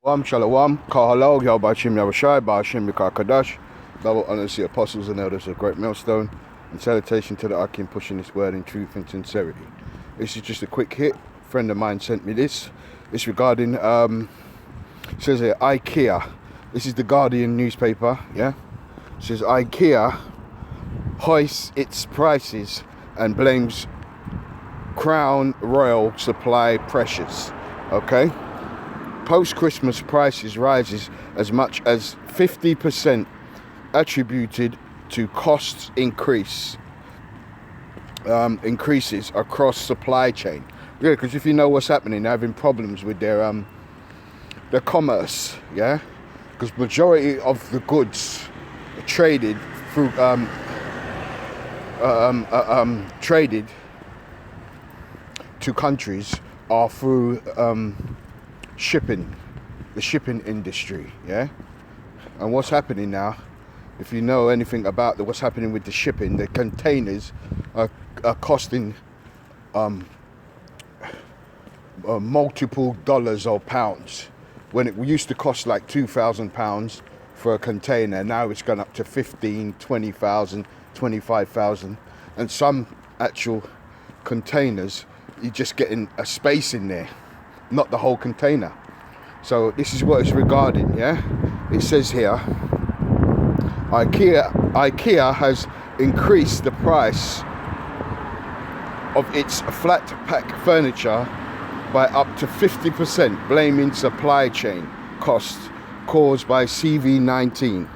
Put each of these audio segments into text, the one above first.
Shalom, Kahalal, Yahbashim Yahushai, Bashim Kadash, double honors the apostles and elders of Great Millstone, and salutation to the Akim pushing this word in truth and sincerity. This is just a quick hit. A friend of mine sent me this. It's regarding, it says here, IKEA. This is the Guardian newspaper, yeah? It says IKEA hoists its prices and blames Crown Royal supply pressures, okay? Post-Christmas prices rises as much as 50% attributed to costs increases across supply chain. Yeah, because if you know what's happening, they're having problems with their commerce, yeah? Because majority of the goods traded through traded to countries are through the shipping industry, yeah? And what's happening now, if you know anything about what's happening with the shipping, the containers are costing multiple dollars or pounds. When it used to cost like £2,000 for a container, now it's gone up to 15, 20,000, 25,000. And some actual containers, you're just getting a space in there, not the whole container. So this is what it's regarding, yeah? It says here, IKEA has increased the price of its flat pack furniture by up to 50%, blaming supply chain costs caused by CV-19,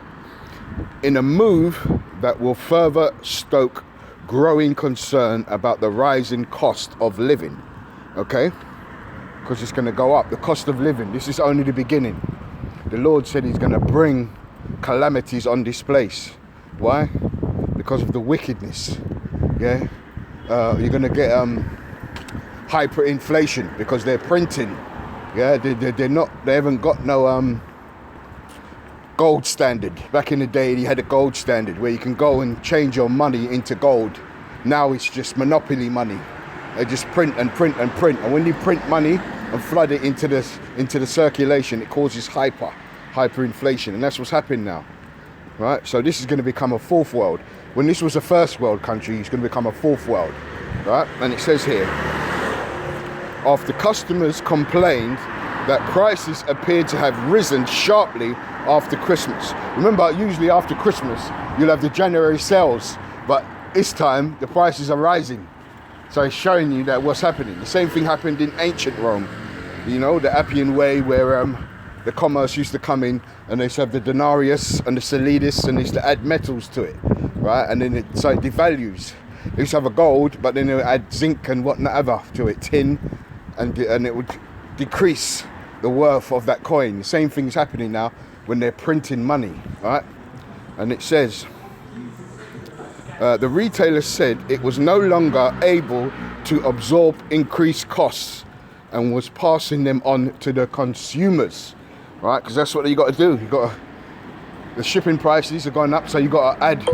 in a move that will further stoke growing concern about the rising cost of living, okay? Because it's going to go up, the cost of living. This is only the beginning. The Lord said he's going to bring calamities on this place. Why? Because of the wickedness, yeah? You're going to get hyperinflation because they're printing, yeah? They haven't got no gold standard. Back in the day, you had a gold standard where you can go and change your money into gold. Now it's just monopoly money. They just print and print and print, and when you print money and flood it into the circulation, it causes hyperinflation, and that's what's happening now, right? So this is going to become a fourth world. When this was a first world country, it's going to become a fourth world, right? And it says here, after customers complained that prices appeared to have risen sharply after Christmas. Remember, usually after Christmas, you'll have the January sales, but this time the prices are rising. So it's showing you that what's happening. The same thing happened in ancient Rome. You know, the Appian Way, where the commerce used to come in, and they used to have the denarius and the solidus, and they used to add metals to it, right? And then so it devalues. They used to have a gold, but then they would add zinc and whatever to it, tin, and it would decrease the worth of that coin. The same thing is happening now when they're printing money, right? And it says, the retailer said it was no longer able to absorb increased costs and was passing them on to the consumers, right? Because that's what you got to do. The shipping prices are going up, so you got to add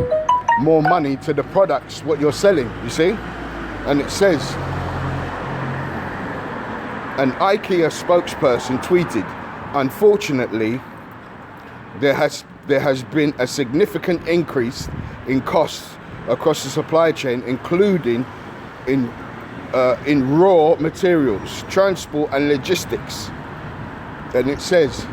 more money to the products, what you're selling, you see? And it says, an IKEA spokesperson tweeted, unfortunately, there has been a significant increase in costs across the supply chain, including in raw materials, transport and logistics. And it says,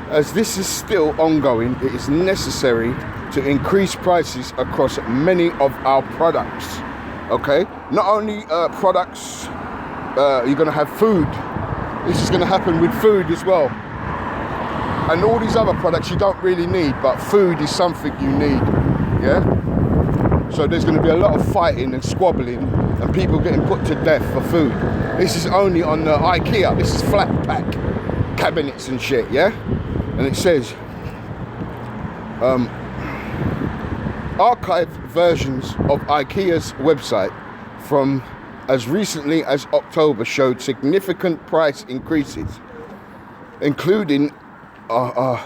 as this is still ongoing, it is necessary to increase prices across many of our products, okay? Not only products, you're gonna have food. This is gonna happen with food as well. And all these other products you don't really need, but food is something you need, yeah? So there's going to be a lot of fighting and squabbling and people getting put to death for food. This is only on the IKEA. This is flat pack cabinets and shit, yeah? And it says, archived versions of IKEA's website from as recently as October showed significant price increases, including a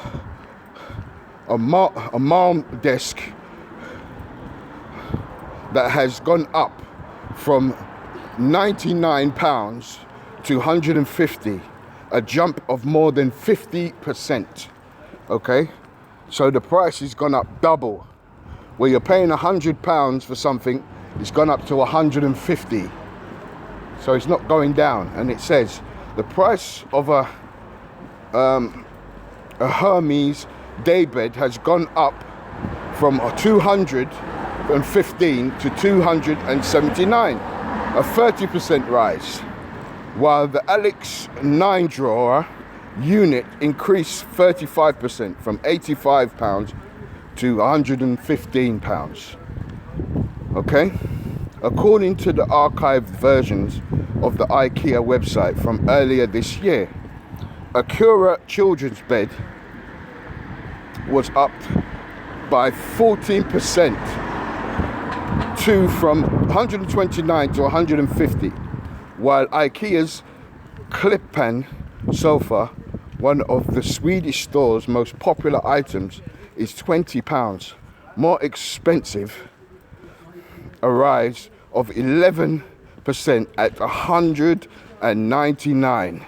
Malm desk that has gone up from £99 to £150 a jump of more than 50%. Okay, so the price has gone up double. Where you're paying £100 for something, it's gone up to 150. So it's not going down. And it says the price of a Hermes daybed has gone up from 215 to 279, a 30% rise, while the Alex 9 drawer unit increased 35% from £85 to £115. Okay, according to the archived versions of the IKEA website from earlier this year, a Cura children's bed was up by 14% to from 129 to 150, while IKEA's Klippan sofa, one of the Swedish store's most popular items, is £20 more expensive, a rise of 11% at 199.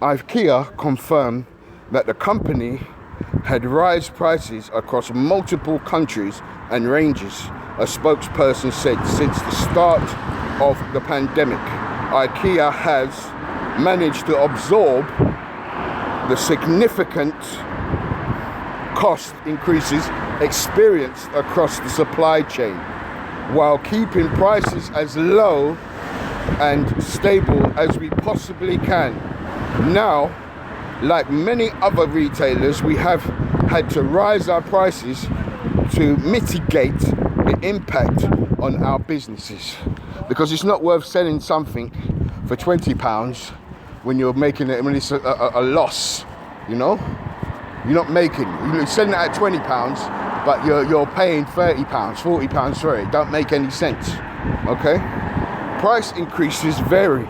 IKEA confirmed that the company had raised prices across multiple countries and ranges. A spokesperson said since the start of the pandemic, IKEA has managed to absorb the significant cost increases experienced across the supply chain, while keeping prices as low and stable as we possibly can. Now, like many other retailers, we have had to rise our prices to mitigate the impact on our businesses, because it's not worth selling something for £20 when you're making it, when it's a loss, you know? You're not making, you're selling it at £20, but you're paying £30, £40 for it. Don't make any sense, okay? Price increases vary,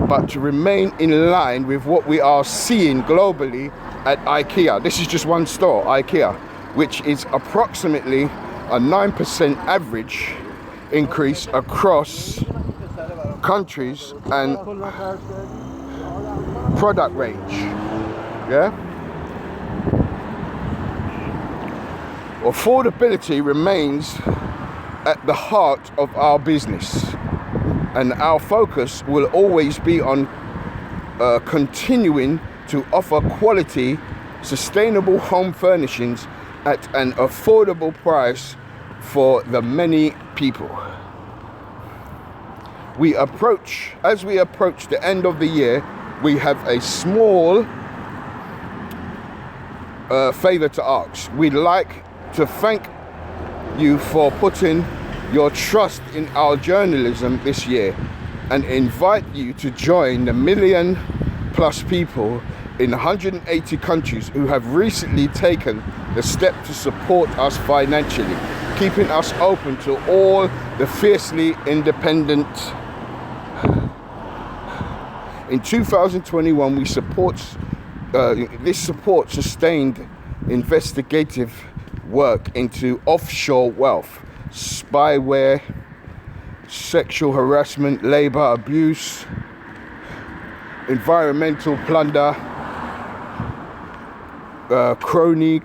but to remain in line with what we are seeing globally at IKEA. This is just one store, IKEA, which is approximately a 9% average increase across countries and product range. Yeah? Affordability remains at the heart of our business, and our focus will always be on continuing to offer quality, sustainable home furnishings at an affordable price for the many people. As we approach the end of the year, we have a small favor to ask. We'd like to thank you for putting your trust in our journalism this year, and invite you to join the 1 million+ people in 180 countries who have recently taken the step to support us financially, keeping us open to all the fiercely independent. In 2021, this support sustained investigative work into offshore wealth, spyware, sexual harassment, labor abuse, environmental plunder, Crown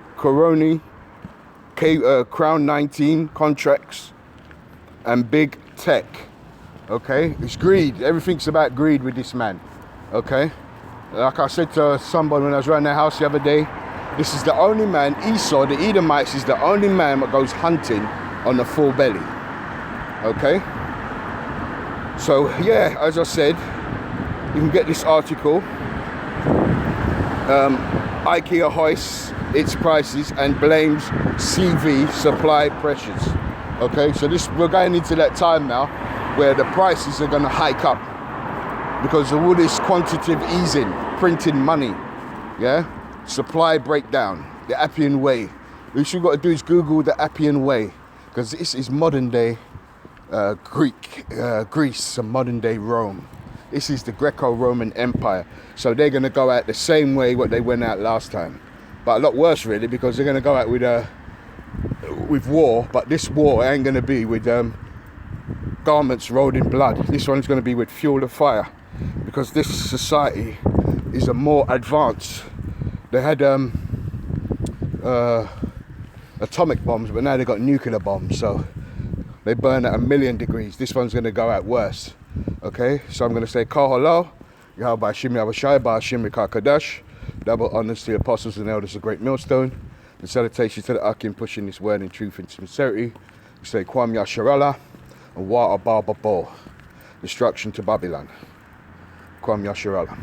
19 contracts, and big tech. Okay, it's greed. Everything's about greed with this man. Okay, like I said to somebody when I was around their house the other day, this is the only man, Esau, the Edomites, is the only man that goes hunting on the full belly. Okay, so yeah, as I said, you can get this article. IKEA hoists its prices and blames CV supply pressures. Okay, so we're going into that time now where the prices are going to hike up because of all this quantitative easing, printing money. Yeah, supply breakdown, the Appian Way. What you've got to do is Google the Appian Way, because this is modern day Greece and modern day Rome. This is the Greco-Roman Empire. So they're going to go out the same way what they went out last time, but a lot worse really, because they're going to go out with war. But this war ain't going to be with garments rolled in blood. This one's going to be with fuel of fire, because this society is a more advanced. They had atomic bombs, but now they've got nuclear bombs, so they burn at 1,000,000 degrees. This one's going to go out worse. Okay, so I'm going to say Kahalo, Yahweh Shimi Abashai, Ba'ashim Kadash, double honors to the apostles and elders of Great Millstone, and salutations to the Akim pushing this word in truth and sincerity. We say Kwam Yasharala and Wa Ababa Bo, destruction to Babylon. Kwam Yasharala.